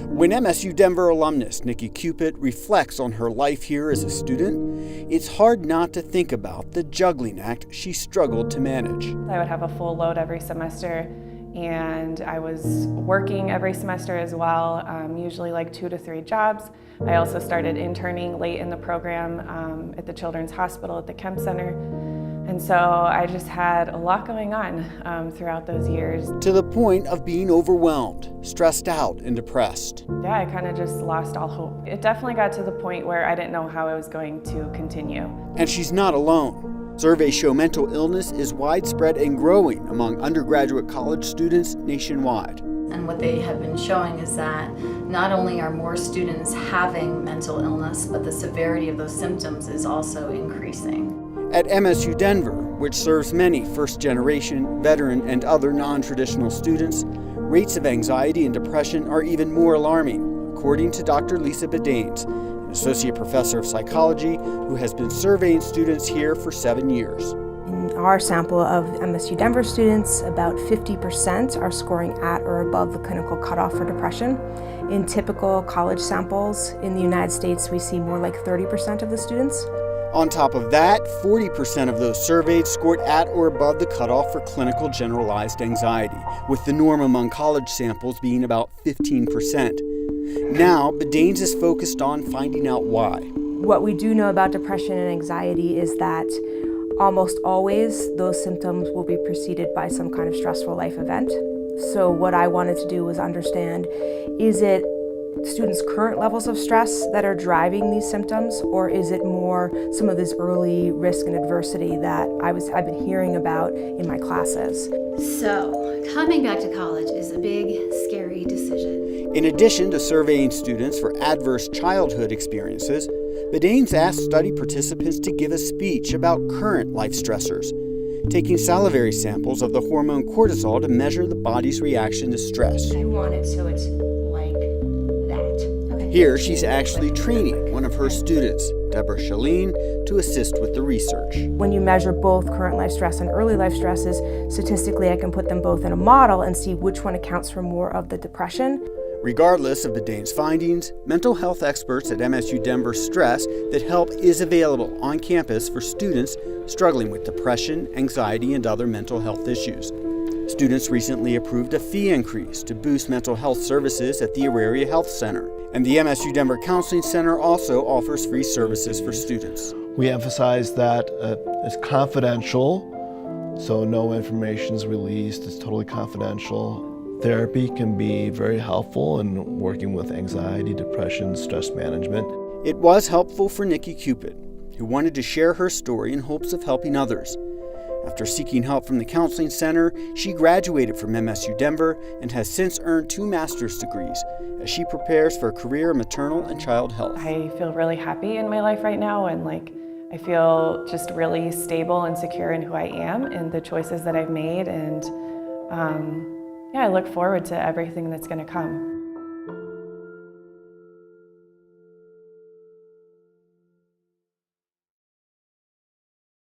When MSU Denver alumnus Nicki Cupit reflects on her life here as a student, it's hard not to think about the juggling act she struggled to manage. I would have a full load every semester, and I was working every semester as well, usually like 2 to 3 jobs. I also started interning late in the program at the Children's Hospital at the Kemp Center. And so I just had a lot going on throughout those years. To the point of being overwhelmed, stressed out, and depressed. Yeah, I kind of just lost all hope. It definitely got to the point where I didn't know how I was going to continue. And she's not alone. Surveys show mental illness is widespread and growing among undergraduate college students nationwide. And what they have been showing is that not only are more students having mental illness, but the severity of those symptoms is also increasing. At MSU Denver, which serves many first-generation, veteran, and other non-traditional students, rates of anxiety and depression are even more alarming, according to Dr. Lisa Bedaines, an associate professor of psychology who has been surveying students here for 7 years. In our sample of MSU Denver students, about 50% are scoring at or above the clinical cutoff for depression. In typical college samples in the United States, we see more like 30% of the students. On top of that, 40% of those surveyed scored at or above the cutoff for clinical generalized anxiety, with the norm among college samples being about 15%. Now, Bedaines is focused on finding out why. What we do know about depression and anxiety is that almost always those symptoms will be preceded by some kind of stressful life event. So what I wanted to do was understand, is it students' current levels of stress that are driving these symptoms, or is it more some of this early risk and adversity that I've been hearing about in my classes? So, coming back to college is a big, scary decision. In addition to surveying students for adverse childhood experiences, Bedaines asked study participants to give a speech about current life stressors, taking salivary samples of the hormone cortisol to measure the body's reaction to stress. I want it so it's like that. Okay. Here, she's actually training one of her students, Deborah Shaleen, to assist with the research. When you measure both current life stress and early life stresses, statistically I can put them both in a model and see which one accounts for more of the depression. Regardless of Bedaines' findings, mental health experts at MSU Denver stress that help is available on campus for students struggling with depression, anxiety, and other mental health issues. Students recently approved a fee increase to boost mental health services at the Area Health Center, and the MSU Denver Counseling Center also offers free services for students. We emphasize that it's confidential, so no information is released, it's totally confidential. Therapy can be very helpful in working with anxiety, depression, stress management. It was helpful for Nicki Cupit, who wanted to share her story in hopes of helping others. After seeking help from the Counseling Center, she graduated from MSU Denver and has since earned 2 master's degrees as she prepares for a career in maternal and child health. I feel really happy in my life right now, and I feel just really stable and secure in who I am and the choices that I've made, and yeah, I look forward to everything that's going to come.